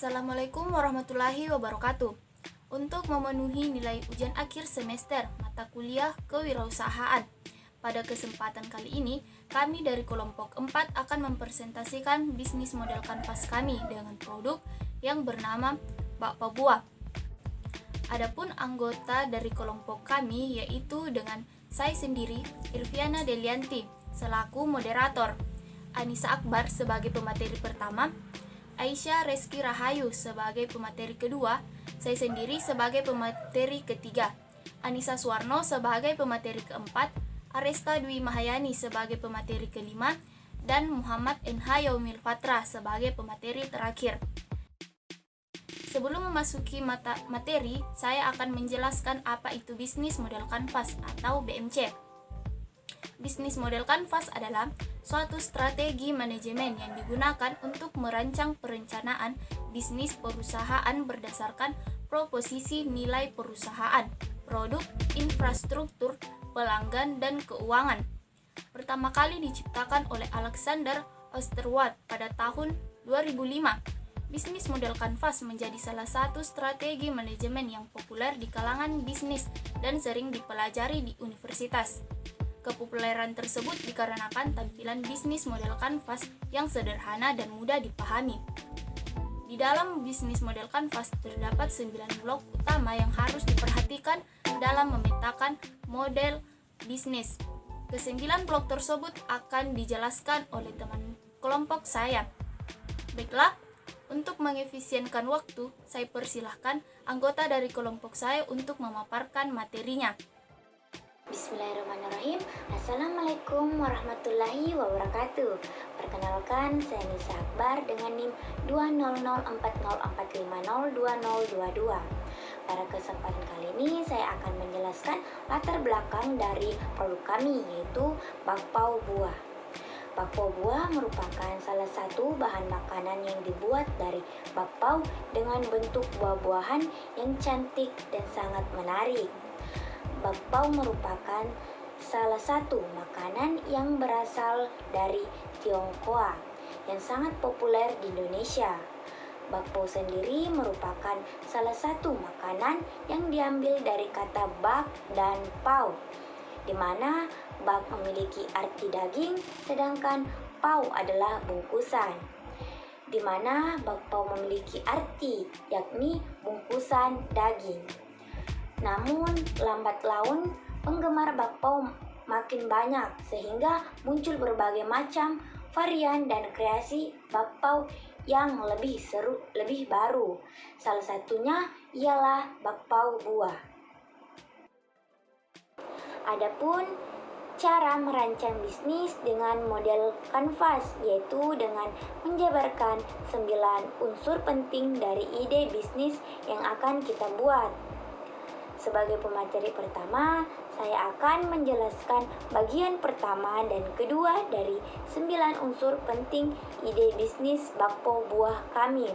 Assalamualaikum warahmatullahi wabarakatuh. Untuk memenuhi nilai ujian akhir semester mata kuliah kewirausahaan, pada kesempatan kali ini, kami dari kelompok 4 akan mempresentasikan bisnis model kanvas kami dengan produk yang bernama bakpao buah. Adapun anggota dari kelompok kami yaitu dengan saya sendiri, Irviana Delianti, selaku moderator, Anissa Akbar sebagai pemateri pertama, Aisyah Reski Rahayu sebagai pemateri kedua, saya sendiri sebagai pemateri ketiga, Anissa Suwarno sebagai pemateri keempat, Aresta Dwi Mahayani sebagai pemateri kelima, dan Muhammad NH Yaumil Fatra sebagai pemateri terakhir. Sebelum memasuki materi, saya akan menjelaskan apa itu bisnis model kanvas atau BMC. Bisnis model kanvas adalah suatu strategi manajemen yang digunakan untuk merancang perencanaan bisnis perusahaan berdasarkan proposisi nilai perusahaan, produk, infrastruktur, pelanggan, dan keuangan. Pertama kali diciptakan oleh Alexander Osterwald pada tahun 2005. Bisnis model kanvas menjadi salah satu strategi manajemen yang populer di kalangan bisnis dan sering dipelajari di universitas. Kepopuleran tersebut dikarenakan tampilan bisnis model kanvas yang sederhana dan mudah dipahami. Di dalam bisnis model kanvas terdapat 9 blok utama yang harus diperhatikan dalam memetakan model bisnis. Ke-9 blok tersebut akan dijelaskan oleh teman kelompok saya. Baiklah, untuk mengefisienkan waktu, saya persilahkan anggota dari kelompok saya untuk memaparkan materinya. Bismillahirrahmanirrahim. Assalamualaikum warahmatullahi wabarakatuh. Perkenalkan, saya Nisa Akbar dengan NIM 2004045020022. Pada kesempatan kali ini saya akan menjelaskan latar belakang dari produk kami, yaitu bakpao buah. Bakpao buah merupakan salah satu bahan makanan yang dibuat dari bakpao dengan bentuk buah-buahan yang cantik dan sangat menarik. Bakpao merupakan salah satu makanan yang berasal dari Tionghoa yang sangat populer di Indonesia. Bakpao sendiri merupakan salah satu makanan yang diambil dari kata bak dan pao, di mana bak memiliki arti daging, sedangkan pao adalah bungkusan, di mana bakpao memiliki arti yakni bungkusan daging. Namun, lambat laun penggemar bakpao makin banyak sehingga muncul berbagai macam varian dan kreasi bakpao yang lebih seru, lebih baru. Salah satunya ialah bakpao buah. Adapun cara merancang bisnis dengan model kanvas, yaitu dengan menjabarkan 9 unsur penting dari ide bisnis yang akan kita buat. Sebagai pemateri pertama, saya akan menjelaskan bagian pertama dan kedua dari 9 unsur penting ide bisnis bakpao buah kami,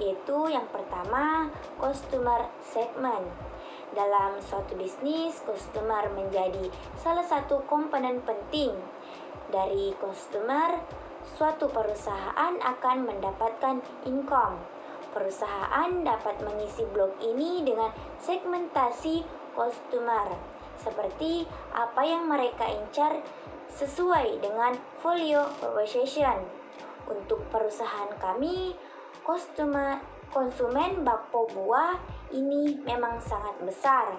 yaitu yang pertama, customer segment. Dalam suatu bisnis, customer menjadi salah satu komponen penting. Dari customer, suatu perusahaan akan mendapatkan income. Perusahaan dapat mengisi blok ini dengan segmentasi customer, seperti apa yang mereka incar sesuai dengan value proposition. Untuk perusahaan kami, konsumen bakpao buah ini memang sangat besar.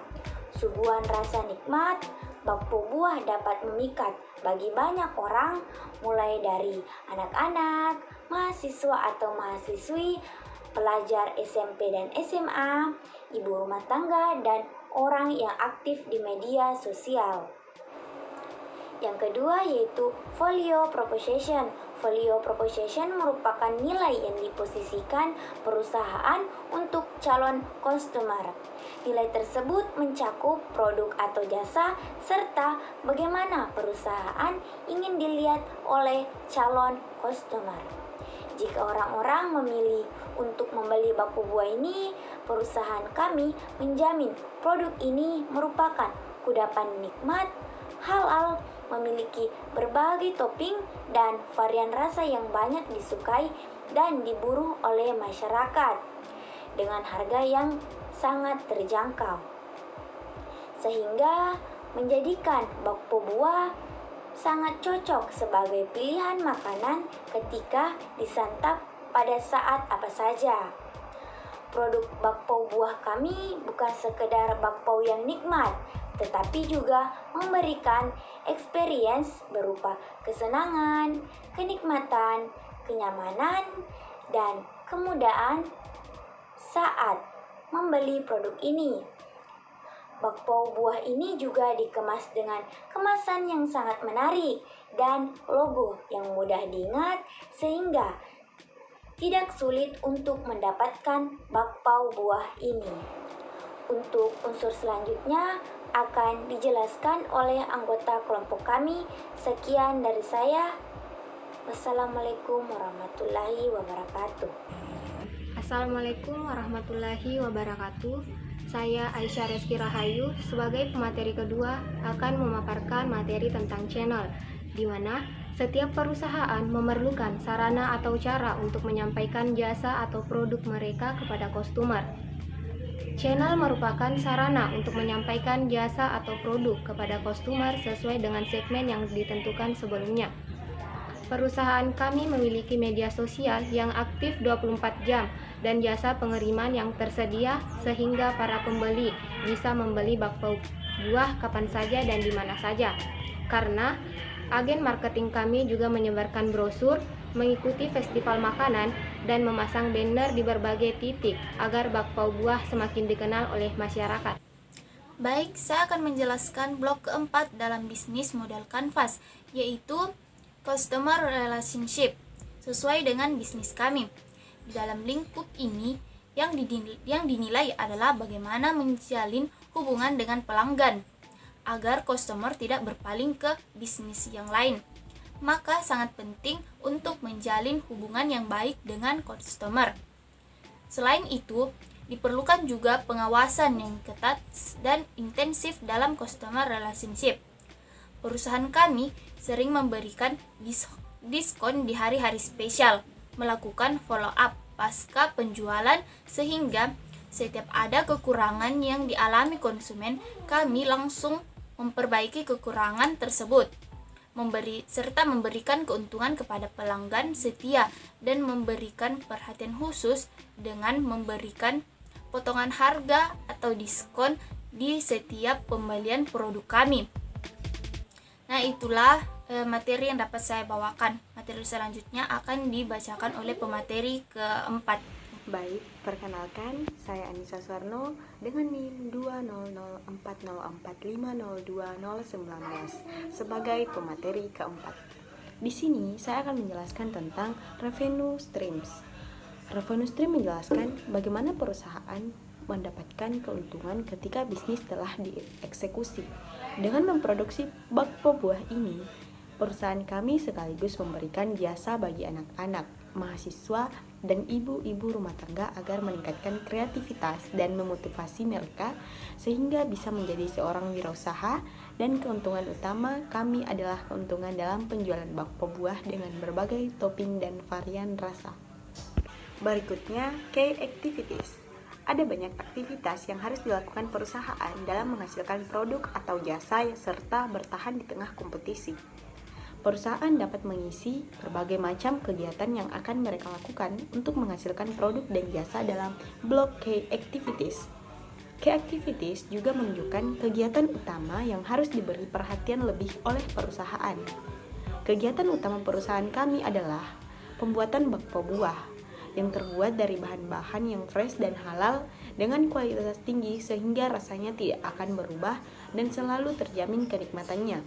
Suguhan rasa nikmat bakpao buah dapat memikat bagi banyak orang, mulai dari anak-anak, mahasiswa atau mahasiswi, pelajar SMP dan SMA, ibu rumah tangga, dan orang yang aktif di media sosial. Yang kedua yaitu value proposition. Value proposition merupakan nilai yang diposisikan perusahaan untuk calon customer. Nilai tersebut mencakup produk atau jasa serta bagaimana perusahaan ingin dilihat oleh calon customer. Jika orang-orang memilih untuk membeli bakpao buah ini, perusahaan kami menjamin produk ini merupakan kudapan nikmat, halal, memiliki berbagai topping dan varian rasa yang banyak disukai dan diburu oleh masyarakat dengan harga yang sangat terjangkau, sehingga menjadikan bakpo buah sangat cocok sebagai pilihan makanan ketika disantap pada saat apa saja. Produk bakpo buah kami bukan sekedar bakpo yang nikmat, tetapi juga memberikan experience berupa kesenangan, kenikmatan, kenyamanan, dan kemudahan saat membeli produk ini. Bakpo buah ini juga dikemas dengan kemasan yang sangat menarik dan logo yang mudah diingat sehingga tidak sulit untuk mendapatkan bakpao buah ini. Untuk unsur selanjutnya akan dijelaskan oleh anggota kelompok kami. Sekian dari saya. Wassalamualaikum warahmatullahi wabarakatuh. Assalamualaikum warahmatullahi wabarakatuh. Saya Aisyah Reski Rahayu sebagai pemateri kedua akan memaparkan materi tentang channel, di mana setiap perusahaan memerlukan sarana atau cara untuk menyampaikan jasa atau produk mereka kepada customer. Channel merupakan sarana untuk menyampaikan jasa atau produk kepada customer sesuai dengan segmen yang ditentukan sebelumnya. Perusahaan kami memiliki media sosial yang aktif 24 jam dan jasa pengiriman yang tersedia sehingga para pembeli bisa membeli bakpao buah kapan saja dan di mana saja. Karena agen marketing kami juga menyebarkan brosur, mengikuti festival makanan, dan memasang banner di berbagai titik agar bakpao buah semakin dikenal oleh masyarakat. Baik, saya akan menjelaskan blok keempat dalam bisnis model kanvas, yaitu Customer Relationship, sesuai dengan bisnis kami. Di dalam lingkup ini, yang dinilai adalah bagaimana menjalin hubungan dengan pelanggan, agar customer tidak berpaling ke bisnis yang lain. Maka sangat penting untuk menjalin hubungan yang baik dengan customer. Selain itu, diperlukan juga pengawasan yang ketat dan intensif dalam customer relationship. Perusahaan kami sering memberikan diskon di hari-hari spesial, melakukan follow up pasca penjualan sehingga setiap ada kekurangan yang dialami konsumen, kami langsung memperbaiki kekurangan tersebut, serta memberikan keuntungan kepada pelanggan setia dan memberikan perhatian khusus dengan memberikan potongan harga atau diskon di setiap pembelian produk kami. Nah, itulah materi yang dapat saya bawakan. Materi selanjutnya akan dibacakan oleh pemateri keempat. Baik, perkenalkan, saya Anissa Suwarno dengan NIM 20040450219 sebagai pemateri keempat. Di sini saya akan menjelaskan tentang revenue streams. Revenue stream menjelaskan bagaimana perusahaan mendapatkan keuntungan ketika bisnis telah dieksekusi. Dengan memproduksi bakpao buah ini, perusahaan kami sekaligus memberikan jasa bagi anak-anak, mahasiswa, dan ibu-ibu rumah tangga agar meningkatkan kreativitas dan memotivasi mereka sehingga bisa menjadi seorang wirausaha. Dan keuntungan utama kami adalah keuntungan dalam penjualan bakpao buah dengan berbagai topping dan varian rasa. Berikutnya, key activities. Ada banyak aktivitas yang harus dilakukan perusahaan dalam menghasilkan produk atau jasa serta bertahan di tengah kompetisi. Perusahaan dapat mengisi berbagai macam kegiatan yang akan mereka lakukan untuk menghasilkan produk dan jasa dalam blok key activities. Key activities juga menunjukkan kegiatan utama yang harus diberi perhatian lebih oleh perusahaan. Kegiatan utama perusahaan kami adalah pembuatan bakpao buah yang terbuat dari bahan-bahan yang fresh dan halal dengan kualitas tinggi sehingga rasanya tidak akan berubah dan selalu terjamin kenikmatannya.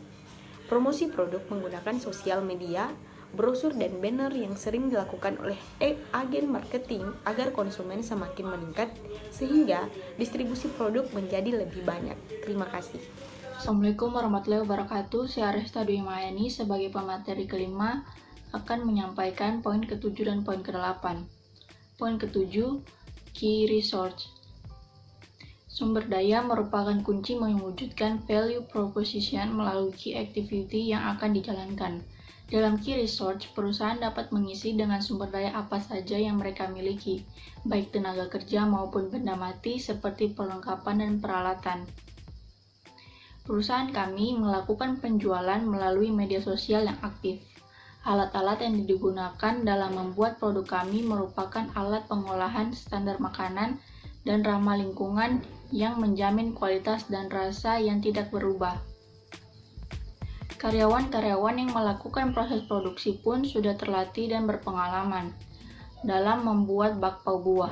Promosi produk menggunakan sosial media, brosur dan banner yang sering dilakukan oleh agen marketing agar konsumen semakin meningkat sehingga distribusi produk menjadi lebih banyak. Terima kasih. Assalamualaikum warahmatullahi wabarakatuh. Saya Resta Dwi Mayani sebagai pemateri kelima akan menyampaikan poin ke-7 dan poin ke-8. Poin ke-7, Key Research. Sumber daya merupakan kunci mewujudkan value proposition melalui key activity yang akan dijalankan. Dalam key research, perusahaan dapat mengisi dengan sumber daya apa saja yang mereka miliki, baik tenaga kerja maupun benda mati seperti perlengkapan dan peralatan. Perusahaan kami melakukan penjualan melalui media sosial yang aktif. Alat-alat yang digunakan dalam membuat produk kami merupakan alat pengolahan standar makanan dan ramah lingkungan yang menjamin kualitas dan rasa yang tidak berubah. Karyawan-karyawan yang melakukan proses produksi pun sudah terlatih dan berpengalaman dalam membuat bakpao buah.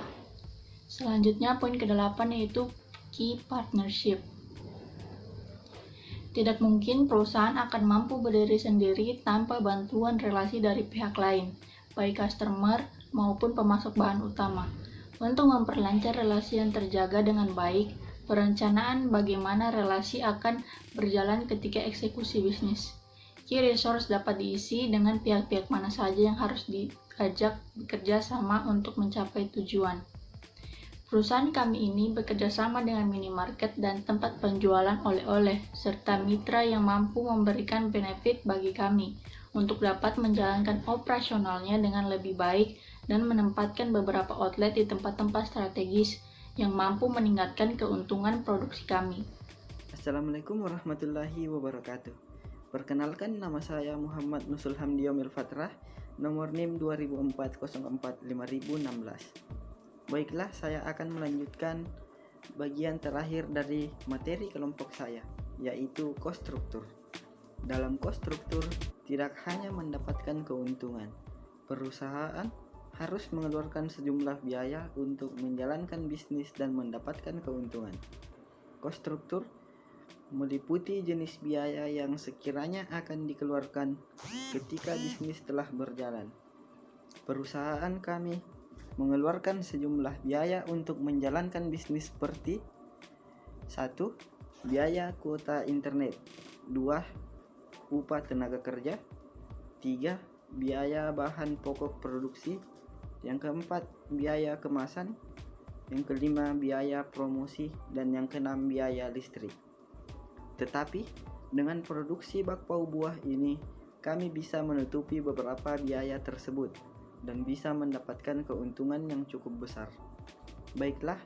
Selanjutnya, poin ke-8 yaitu key partnership. Tidak mungkin perusahaan akan mampu berdiri sendiri tanpa bantuan relasi dari pihak lain, baik customer maupun pemasok bahan utama. Untuk memperlancar relasi yang terjaga dengan baik, perencanaan bagaimana relasi akan berjalan ketika eksekusi bisnis. Key resource dapat diisi dengan pihak-pihak mana saja yang harus diajak bekerja sama untuk mencapai tujuan. Perusahaan kami ini bekerja sama dengan minimarket dan tempat penjualan oleh-oleh, serta mitra yang mampu memberikan benefit bagi kami untuk dapat menjalankan operasionalnya dengan lebih baik dan menempatkan beberapa outlet di tempat-tempat strategis yang mampu meningkatkan keuntungan produksi kami. Assalamualaikum warahmatullahi wabarakatuh. Perkenalkan, nama saya Muhammad Nusul Hamdi Yomil Fatrah, nomor NIM 2004045016. Baiklah, saya akan melanjutkan bagian terakhir dari materi kelompok saya, yaitu cost struktur. Dalam cost struktur, tidak hanya mendapatkan keuntungan, perusahaan harus mengeluarkan sejumlah biaya untuk menjalankan bisnis dan mendapatkan keuntungan. Cost struktur meliputi jenis biaya yang sekiranya akan dikeluarkan ketika bisnis telah berjalan. Perusahaan kami mengeluarkan sejumlah biaya untuk menjalankan bisnis seperti 1. Biaya kuota internet, 2. Upah tenaga kerja, 3. Biaya bahan pokok produksi, yang keempat biaya kemasan, yang kelima biaya promosi, dan yang keenam biaya listrik. Tetapi dengan produksi bakpao buah ini, kami bisa menutupi beberapa biaya tersebut dan bisa mendapatkan keuntungan yang cukup besar. Baiklah,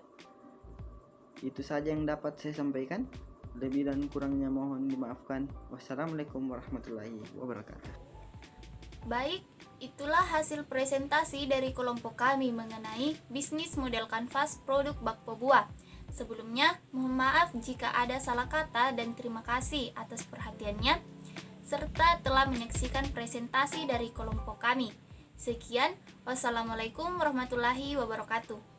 itu saja yang dapat saya sampaikan. Lebih dan kurangnya mohon dimaafkan. Wassalamualaikum warahmatullahi wabarakatuh. Baik, itulah hasil presentasi dari kelompok kami mengenai bisnis model kanvas produk bakpao buah. Sebelumnya, mohon maaf jika ada salah kata dan terima kasih atas perhatiannya serta telah menyaksikan presentasi dari kelompok kami. Sekian, wassalamualaikum warahmatullahi wabarakatuh.